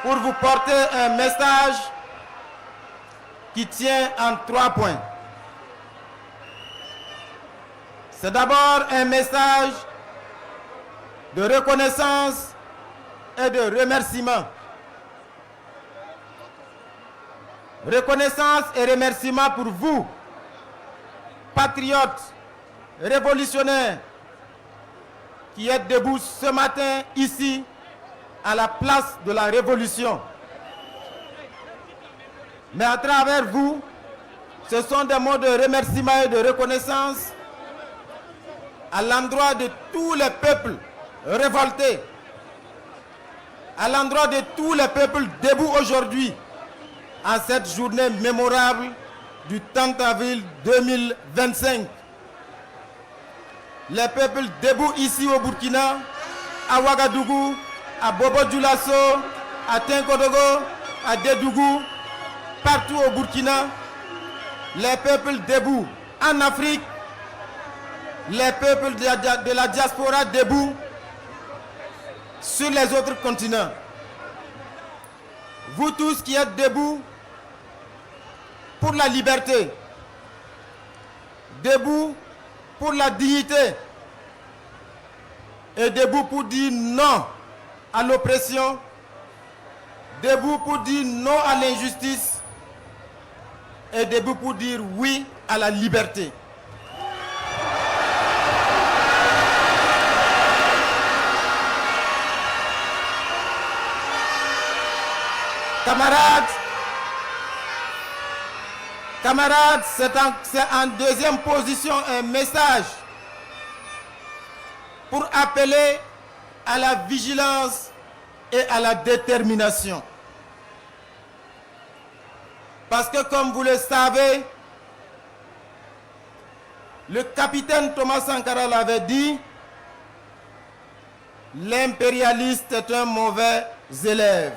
pour vous porter un message qui tient en 3 points. C'est d'abord un message de reconnaissance et de remerciement. Reconnaissance et remerciement pour vous, patriotes, révolutionnaires, qui êtes debout ce matin ici, à la place de la Révolution. Mais à travers vous, ce sont des mots de remerciement et de reconnaissance à l'endroit de tous les peuples révoltés, à l'endroit de tous les peuples debout aujourd'hui, en cette journée mémorable du 30 avril 2025. Les peuples debout ici au Burkina, à Ouagadougou, à Bobo-Dioulasso, à Tinkodogo, à Dédougou, partout au Burkina, les peuples debout en Afrique, les peuples de la diaspora debout sur les autres continents. Vous tous qui êtes debout pour la liberté, debout pour la dignité et debout pour dire non à l'oppression, debout pour dire non à l'injustice et debout pour dire oui à la liberté. Camarades, c'est en deuxième position un message pour appeler à la vigilance et à la détermination. Parce que comme vous le savez, le capitaine Thomas Sankara l'avait dit, l'impérialiste est un mauvais élève.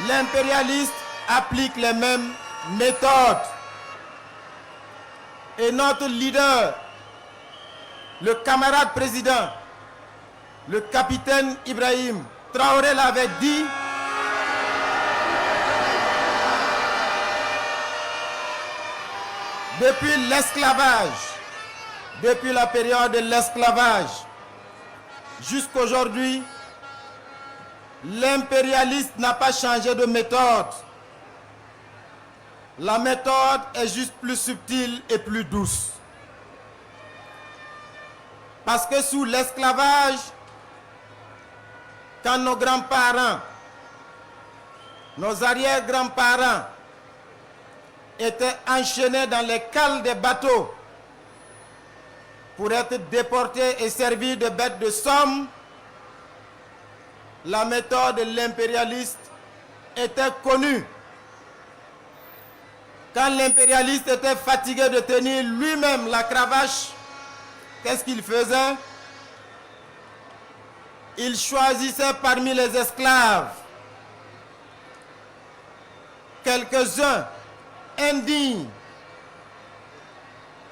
L'impérialiste applique les mêmes méthodes. Et notre leader, le camarade président, le capitaine Ibrahim Traoré l'avait dit, depuis l'esclavage, depuis la période de l'esclavage, jusqu'aujourd'hui, l'impérialiste n'a pas changé de méthode. La méthode est juste plus subtile et plus douce. Parce que sous l'esclavage, quand nos grands-parents, nos arrière-grands-parents étaient enchaînés dans les cales des bateaux pour être déportés et servis de bêtes de somme, la méthode de l'impérialiste était connue. Quand l'impérialiste était fatigué de tenir lui-même la cravache, qu'est-ce qu'il faisait? Il choisissait parmi les esclaves quelques-uns indignes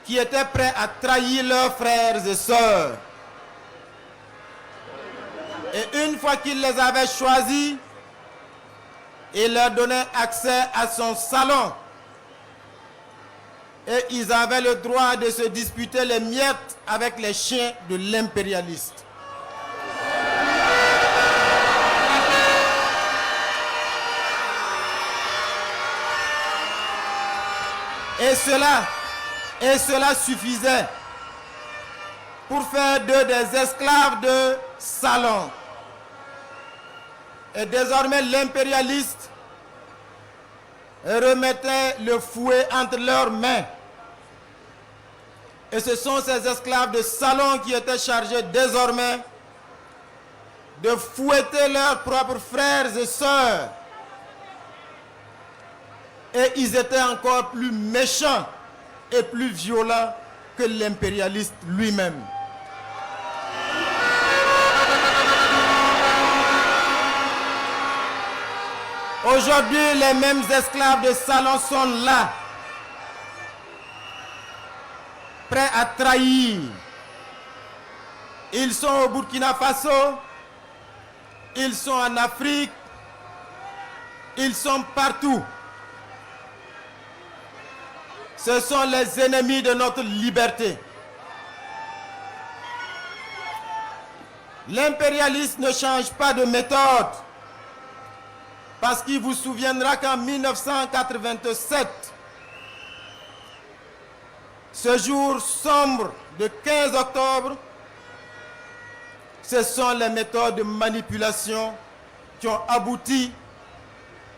qui étaient prêts à trahir leurs frères et sœurs. Et une fois qu'il les avait choisis, il leur donnait accès à son salon. Et ils avaient le droit de se disputer les miettes avec les chiens de l'impérialiste. Et cela suffisait pour faire d'eux des esclaves de salon. Et désormais, l'impérialiste remettait le fouet entre leurs mains. Et ce sont ces esclaves de salon qui étaient chargés désormais de fouetter leurs propres frères et sœurs. Et ils étaient encore plus méchants et plus violents que l'impérialiste lui-même. Aujourd'hui, les mêmes esclaves de salon sont là, prêts à trahir, Ils sont au Burkina Faso, ils sont en Afrique, ils sont partout. Ce sont les ennemis de notre liberté. L'impérialisme ne change pas de méthode, parce qu'il vous souviendra qu'en 1987, ce jour sombre de 15 octobre, ce sont les méthodes de manipulation qui ont abouti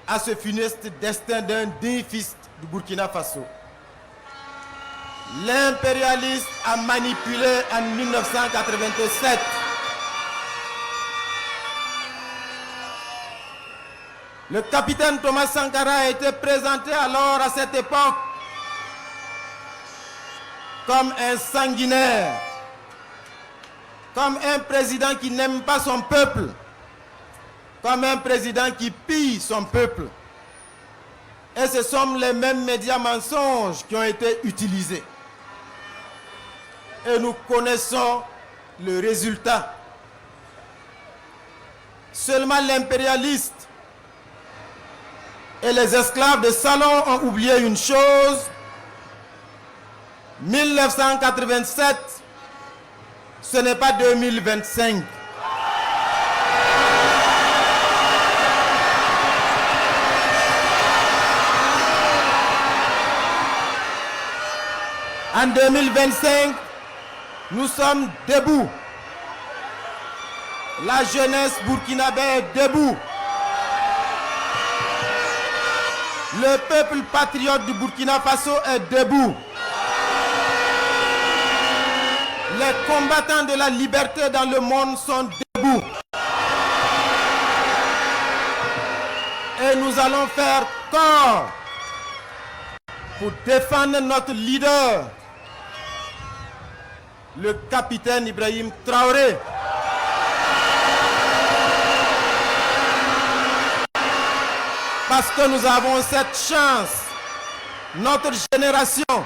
à ce funeste destin d'un digne fils du Burkina Faso. L'impérialisme a manipulé en 1987. Le capitaine Thomas Sankara a été présenté alors à cette époque comme un sanguinaire, comme un président qui n'aime pas son peuple, comme un président qui pille son peuple. Et ce sont les mêmes médias mensonges qui ont été utilisés. Et nous connaissons le résultat. Seulement l'impérialiste et les esclaves de salon ont oublié une chose. 1987, ce n'est pas 2025. En 2025, nous sommes debout. La jeunesse burkinabé est debout. Le peuple patriote du Burkina Faso est debout. Les combattants de la liberté dans le monde sont debout. Et nous allons faire corps pour défendre notre leader, le capitaine Ibrahim Traoré. Parce que nous avons cette chance, notre génération,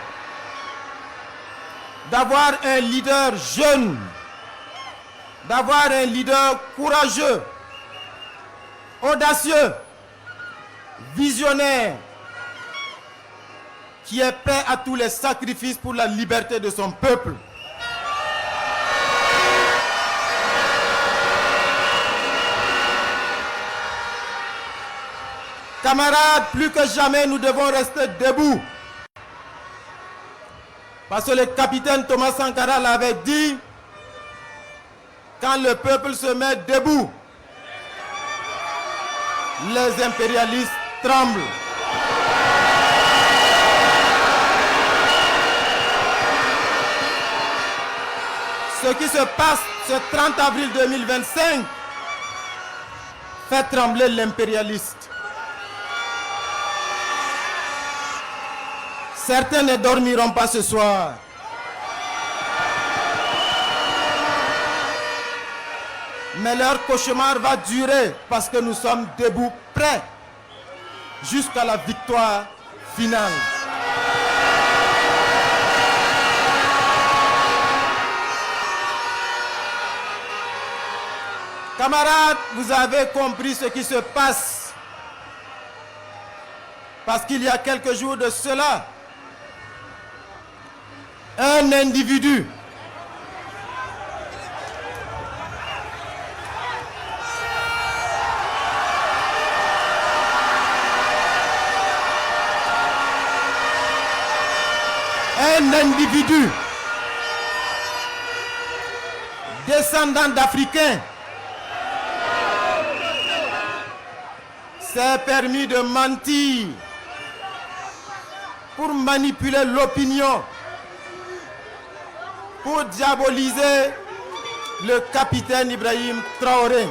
d'avoir un leader jeune, d'avoir un leader courageux, audacieux, visionnaire, qui est prêt à tous les sacrifices pour la liberté de son peuple. Camarades, plus que jamais, nous devons rester debout. Parce que le capitaine Thomas Sankara l'avait dit, quand le peuple se met debout, les impérialistes tremblent. Ce qui se passe ce 30 avril 2025 fait trembler l'impérialiste. Certains ne dormiront pas ce soir. Mais leur cauchemar va durer parce que nous sommes debout, prêts jusqu'à la victoire finale. Camarades, vous avez compris ce qui se passe. Parce qu'il y a quelques jours de cela, un individu descendant d'Africains s'est permis de mentir pour manipuler l'opinion, pour diaboliser le capitaine Ibrahim Traoré.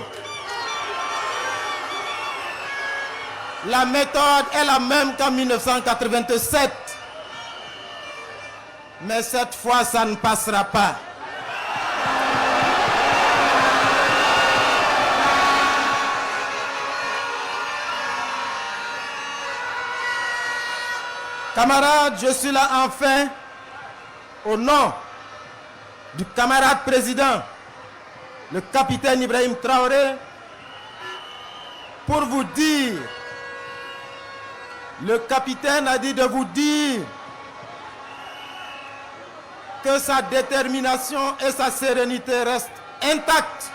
La méthode est la même qu'en 1987. Mais cette fois, ça ne passera pas. Camarades, je suis là enfin au nom du camarade président le capitaine Ibrahim Traoré, pour vous dire, le capitaine a dit de vous dire que sa détermination et sa sérénité restent intactes.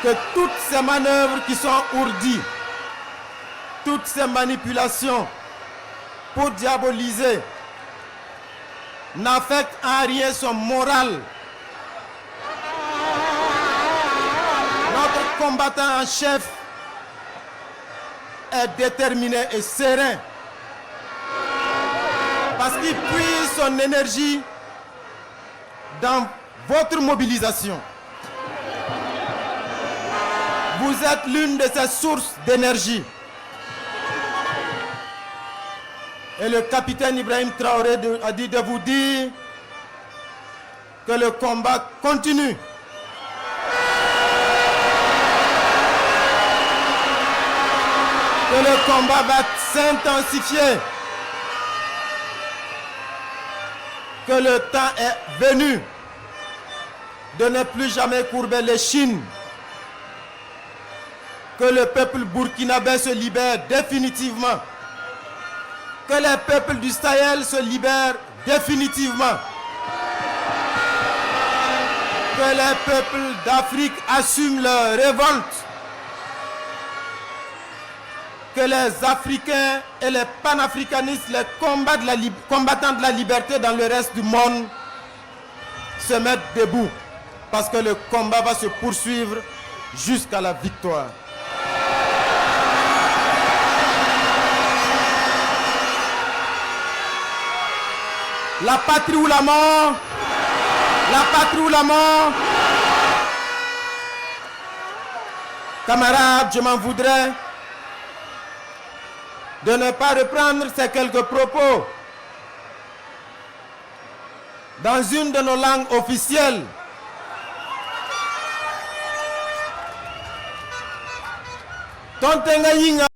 Que toutes ces manœuvres qui sont ourdies, toutes ces manipulations pour diaboliser n'affectent en rien son moral. Notre combattant en chef est déterminé et serein parce qu'il puise son énergie dans votre mobilisation. Vous êtes l'une de ces sources d'énergie. Et le capitaine Ibrahim Traoré a dit de vous dire que le combat continue. Que le combat va s'intensifier. Que le temps est venu de ne plus jamais courber l'échine. Que le peuple burkinabé se libère définitivement. Que les peuples du Sahel se libèrent définitivement. Que les peuples d'Afrique assument leur révolte. Que les Africains et les panafricanistes, les combattants de la liberté dans le reste du monde se mettent debout. Parce que le combat va se poursuivre jusqu'à la victoire. La patrie ou la mort? La patrie ou la mort? Camarades, je m'en voudrais de ne pas reprendre ces quelques propos dans une de nos langues officielles. Tontenga yinga